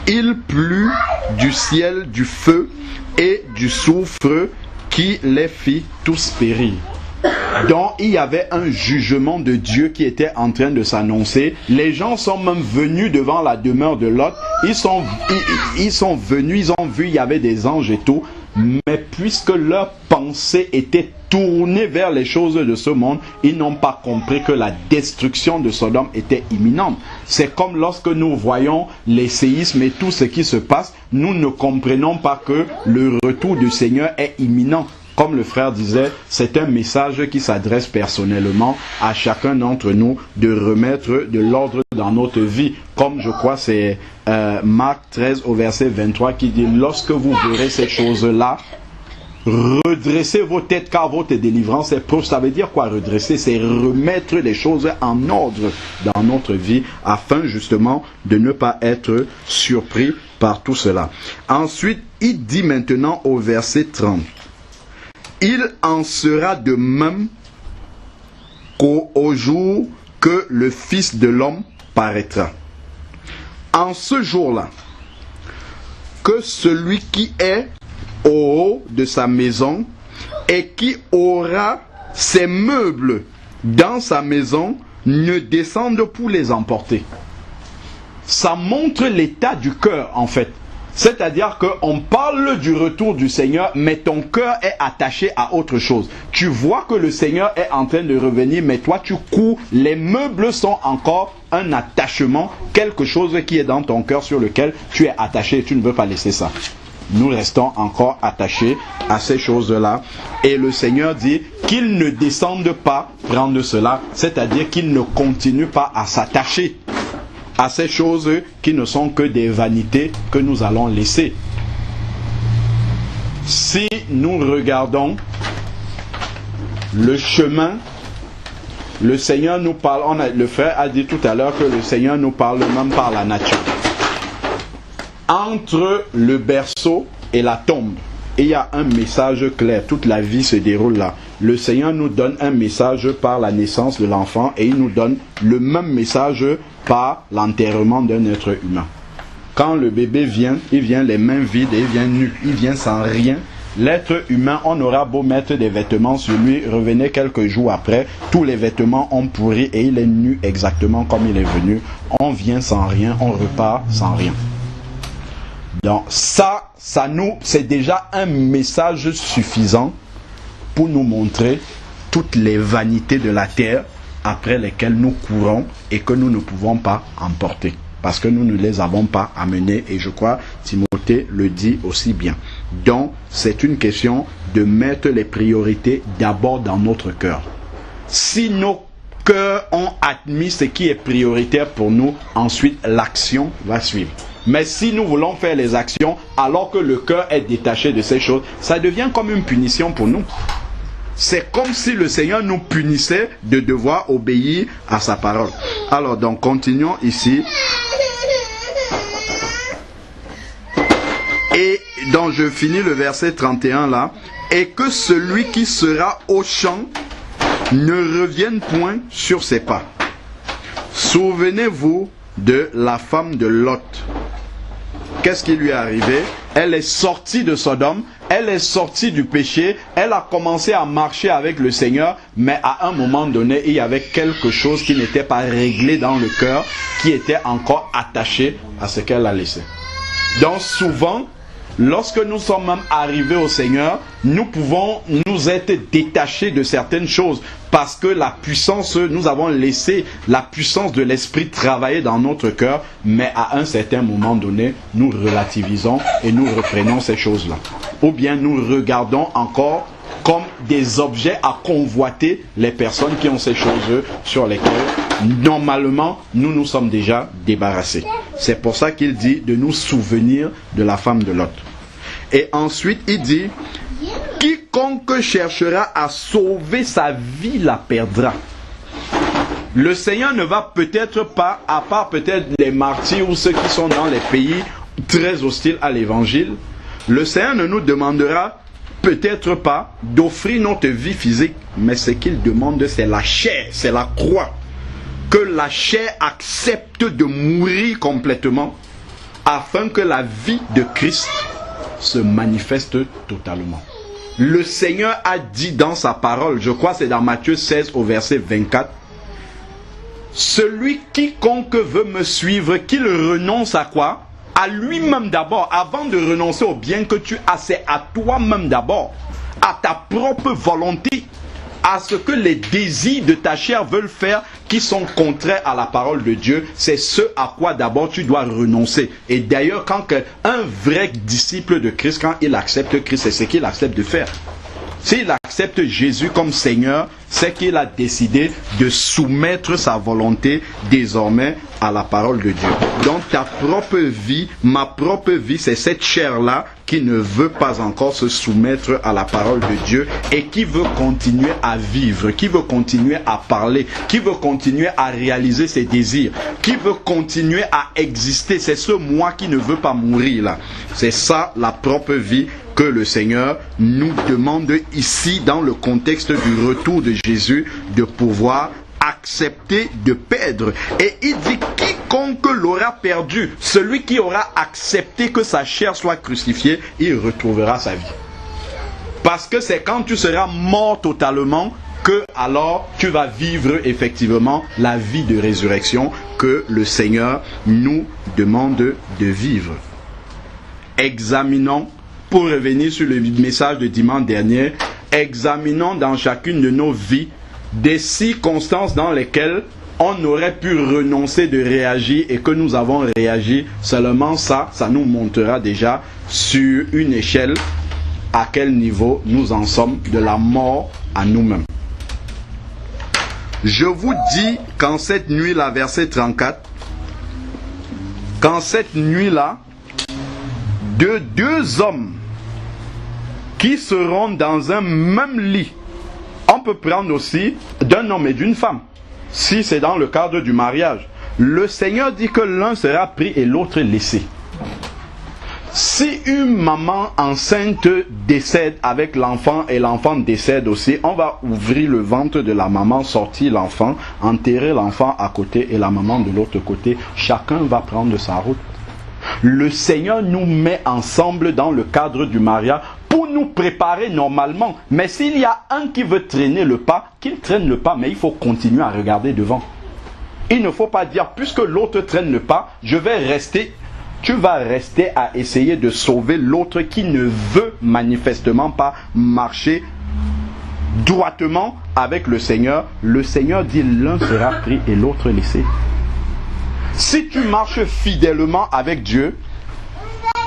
il plut du ciel du feu et du soufre qui les fit tous périr. Donc il y avait un jugement de Dieu qui était en train de s'annoncer. Les gens sont même venus devant la demeure de Lot. Ils sont venus, ils ont vu, il y avait des anges et tout. Mais puisque leur pensée était tournée vers les choses de ce monde, ils n'ont pas compris que la destruction de Sodome était imminente. C'est comme lorsque nous voyons les séismes et tout ce qui se passe, nous ne comprenons pas que le retour du Seigneur est imminent. comme le frère disait, c'est un message qui s'adresse personnellement à chacun d'entre nous de remettre de l'ordre dans notre vie. Comme je crois c'est Marc 13 au verset 23 qui dit, lorsque vous verrez ces choses-là, redressez vos têtes car votre délivrance est proche. Ça veut dire quoi redresser? C'est remettre les choses en ordre dans notre vie afin justement de ne pas être surpris par tout cela. Ensuite, il dit maintenant au verset 30. Il en sera de même qu'au jour que le Fils de l'homme paraîtra. En ce jour-là, que celui qui est au haut de sa maison et qui aura ses meubles dans sa maison ne descende pour les emporter. Ça montre l'état du cœur en fait. C'est-à-dire qu'on parle du retour du Seigneur, mais ton cœur est attaché à autre chose. Tu vois que le Seigneur est en train de revenir, mais toi tu cours, les meubles sont encore un attachement, quelque chose qui est dans ton cœur sur lequel tu es attaché et tu ne veux pas laisser ça. Nous restons encore attachés à ces choses-là. Et le Seigneur dit qu'il ne descende pas prendre cela, c'est-à-dire qu'il ne continue pas à s'attacher à ces choses qui ne sont que des vanités que nous allons laisser. Si nous regardons le chemin, le Seigneur nous parle, le frère a dit tout à l'heure que le Seigneur nous parle même par la nature. Entre le berceau et la tombe, il y a un message clair, toute la vie se déroule là. Le Seigneur nous donne un message par la naissance de l'enfant et il nous donne le même message par l'enterrement d'un être humain. Quand le bébé vient, il vient les mains vides et il vient nu, il vient sans rien. L'être humain, on aura beau mettre des vêtements sur lui, revenez quelques jours après, tous les vêtements ont pourri et il est nu exactement comme il est venu. On vient sans rien, on repart sans rien. Donc ça c'est déjà un message suffisant pour nous montrer toutes les vanités de la terre après lesquelles nous courons et que nous ne pouvons pas emporter. Parce que nous ne les avons pas amenées et je crois Timothée le dit aussi bien. Donc c'est une question de mettre les priorités d'abord dans notre cœur. Si nos cœurs ont admis ce qui est prioritaire pour nous, ensuite l'action va suivre. Mais si nous voulons faire les actions alors que le cœur est détaché de ces choses, ça devient comme une punition pour nous. C'est comme si le Seigneur nous punissait de devoir obéir à sa parole. Alors donc continuons ici. Et donc je finis le verset 31 là. Et que celui qui sera au champ ne revienne point sur ses pas. Souvenez-vous de la femme de Lot. Qu'est-ce qui lui est arrivé? Elle est sortie de Sodome, elle est sortie du péché, elle a commencé à marcher avec le Seigneur, mais à un moment donné, il y avait quelque chose qui n'était pas réglé dans le cœur, qui était encore attaché à ce qu'elle a laissé. Donc souvent, lorsque nous sommes même arrivés au Seigneur, nous pouvons nous être détachés de certaines choses parce que la puissance, nous avons laissé la puissance de l'esprit travailler dans notre cœur, mais à un certain moment donné, nous relativisons et nous reprenons ces choses-là. Ou bien nous regardons encore comme des objets à convoiter les personnes qui ont ces choses sur lesquelles normalement nous nous sommes déjà débarrassés. C'est pour ça qu'il dit de nous souvenir de la femme de Lot. Et ensuite il dit, quiconque cherchera à sauver sa vie la perdra. Le Seigneur ne va peut-être pas, à part peut-être les martyrs ou ceux qui sont dans les pays très hostiles à l'évangile, le Seigneur ne nous demandera peut-être pas d'offrir notre vie physique, mais ce qu'il demande c'est la chair, c'est la croix. Que la chair accepte de mourir complètement afin que la vie de Christ se manifeste totalement. Le Seigneur a dit dans sa parole, je crois c'est dans Matthieu 16 au verset 24, celui quiconque veut me suivre, qu'il renonce à quoi? À lui-même d'abord, avant de renoncer au bien que tu as, c'est à toi-même d'abord, à ta propre volonté, à ce que les désirs de ta chair veulent faire qui sont contraires à la parole de Dieu, c'est ce à quoi d'abord tu dois renoncer. Et d'ailleurs, quand un vrai disciple de Christ, quand il accepte Christ, c'est ce qu'il accepte de faire. s'il accepte Jésus comme Seigneur, c'est qu'il a décidé de soumettre sa volonté désormais à la parole de Dieu. Donc ta propre vie, ma propre vie, c'est cette chair-là qui ne veut pas encore se soumettre à la parole de Dieu et qui veut continuer à vivre, qui veut continuer à parler, qui veut continuer à réaliser ses désirs, qui veut continuer à exister. C'est ce moi qui ne veut pas mourir là. C'est ça la propre vie que le Seigneur nous demande ici dans le contexte du retour de Jésus de pouvoir accepter de perdre. Et il dit quiconque l'aura perdu, celui qui aura accepté que sa chair soit crucifiée, il retrouvera sa vie. Parce que c'est quand tu seras mort totalement que alors tu vas vivre effectivement la vie de résurrection que le Seigneur nous demande de vivre. Examinons, pour revenir sur le message de dimanche dernier, examinons dans chacune de nos vies des circonstances dans lesquelles on aurait pu renoncer de réagir et que nous avons réagi. Seulement ça nous montrera déjà sur une échelle à quel niveau nous en sommes de la mort à nous-mêmes. Je vous dis qu'en cette nuit-là, verset 34, qu'en cette nuit-là, de deux hommes qui seront dans un même lit, on peut prendre aussi d'un homme et d'une femme, si c'est dans le cadre du mariage. Le Seigneur dit que l'un sera pris et l'autre laissé. Si une maman enceinte décède avec l'enfant et l'enfant décède aussi, on va ouvrir le ventre de la maman, sortir l'enfant, enterrer l'enfant à côté et la maman de l'autre côté. Chacun va prendre sa route. Le Seigneur nous met ensemble dans le cadre du mariage pour nous préparer normalement. Mais s'il y a un qui veut traîner le pas, qu'il traîne le pas, mais il faut continuer à regarder devant. Il ne faut pas dire, puisque l'autre traîne le pas, je vais rester. Tu vas rester à essayer de sauver l'autre qui ne veut manifestement pas marcher droitement avec le Seigneur. Le Seigneur dit, l'un sera pris et l'autre laissé. Si tu marches fidèlement avec Dieu,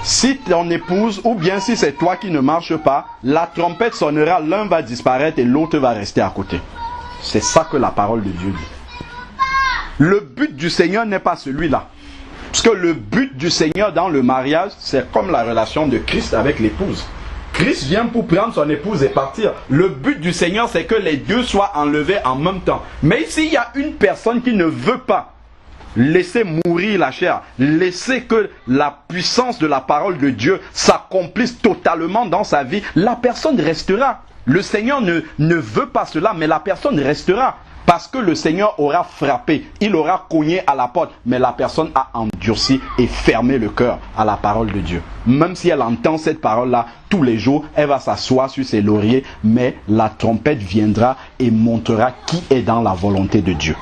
si ton épouse ou bien si c'est toi qui ne marches pas, la trompette sonnera, l'un va disparaître et l'autre va rester à côté. C'est ça que la parole de Dieu dit. Le but du Seigneur n'est pas celui-là. Parce que le but du Seigneur dans le mariage, c'est comme la relation de Christ avec l'épouse. Christ vient pour prendre son épouse et partir. Le but du Seigneur, c'est que les deux soient enlevés en même temps. Mais s'il y a une personne qui ne veut pas laisser mourir la chair, laisser que la puissance de la parole de Dieu s'accomplisse totalement dans sa vie, la personne restera. Le Seigneur ne veut pas cela, mais la personne restera. Parce que le Seigneur aura frappé, il aura cogné à la porte, mais la personne a endurci et fermé le cœur à la parole de Dieu. Même si elle entend cette parole-là tous les jours, elle va s'asseoir sur ses lauriers, mais la trompette viendra et montrera qui est dans la volonté de Dieu.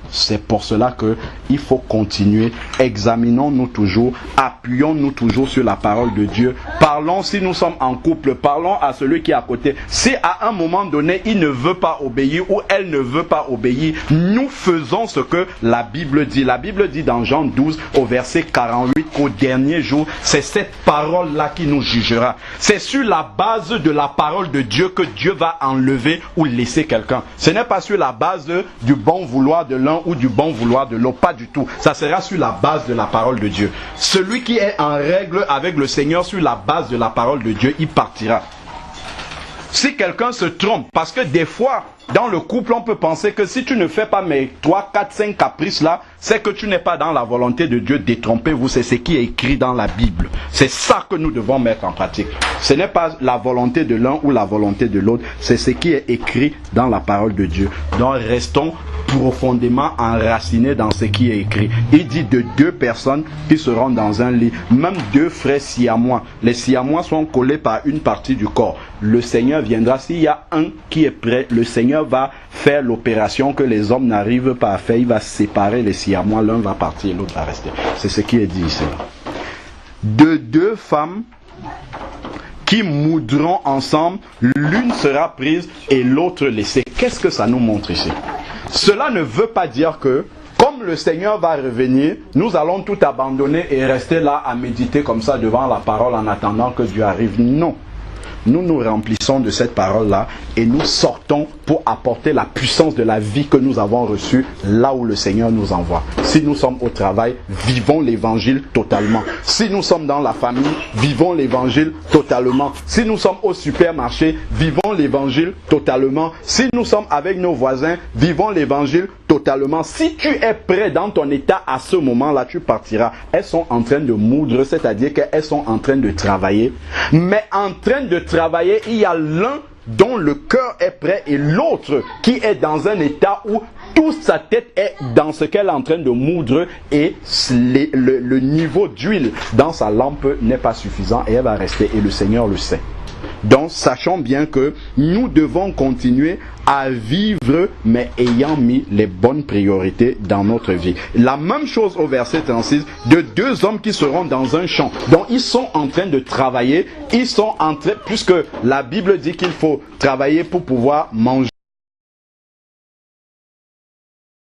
C'est pour cela qu'il faut continuer, examinons-nous toujours, appuyons-nous toujours sur la parole de Dieu. Parlons si nous sommes en couple, parlons à celui qui est à côté. Si à un moment donné, il ne veut pas obéir ou elle ne veut pas obéir, nous faisons ce que la Bible dit. La Bible dit dans Jean 12 au verset 48 qu'au dernier jour, c'est cette parole-là qui nous jugera. C'est sur la base de la parole de Dieu que Dieu va enlever ou laisser quelqu'un. Ce n'est pas sur la base du bon vouloir de l'un ou du bon vouloir de l'autre, pas du tout. Ça sera sur la base de la parole de Dieu. Celui qui est en règle avec le Seigneur sur la base de la parole de Dieu, il partira. Si quelqu'un se trompe, parce que des fois, dans le couple, on peut penser que si tu ne fais pas mes 3, 4, 5 caprices là, c'est que tu n'es pas dans la volonté de Dieu. Détrompez-vous, c'est ce qui est écrit dans la Bible. C'est ça que nous devons mettre en pratique. Ce n'est pas la volonté de l'un ou la volonté de l'autre, c'est ce qui est écrit dans la parole de Dieu. Donc restons profondément enracinés dans ce qui est écrit. Il dit de deux personnes qui seront dans un lit, même deux frères siamois. Les siamois sont collés par une partie du corps. Le Seigneur viendra, s'il y a un qui est prêt, le Seigneur va faire l'opération que les hommes n'arrivent pas à faire. Il va séparer les siamois, l'un va partir et l'autre va rester. C'est ce qui est dit ici. De deux femmes qui moudront ensemble, l'une sera prise et l'autre laissée. Qu'est-ce que ça nous montre ici? Cela ne veut pas dire que, comme le Seigneur va revenir, nous allons tout abandonner et rester là à méditer comme ça devant la parole en attendant que Dieu arrive. Non. nous nous remplissons de cette parole-là et nous sortons pour apporter la puissance de la vie que nous avons reçue là où le Seigneur nous envoie. Si nous sommes au travail, vivons l'évangile totalement. Si nous sommes dans la famille, vivons l'évangile totalement. Si nous sommes au supermarché, vivons l'évangile totalement. Si nous sommes avec nos voisins, vivons l'évangile totalement. Si tu es prêt dans ton état à ce moment-là, tu partiras. Elles sont en train de moudre, c'est-à-dire qu'elles sont en train de travailler. Mais en train de travailler, il y a l'un dont le cœur est prêt et l'autre qui est dans un état où toute sa tête est dans ce qu'elle est en train de moudre et le niveau d'huile dans sa lampe n'est pas suffisant et elle va rester et le Seigneur le sait. Donc, sachons bien que nous devons continuer à vivre, mais ayant mis les bonnes priorités dans notre vie. La même chose au verset 36, de deux hommes qui seront dans un champ. Donc, ils sont en train de travailler, ils sont en train, puisque la Bible dit qu'il faut travailler pour pouvoir manger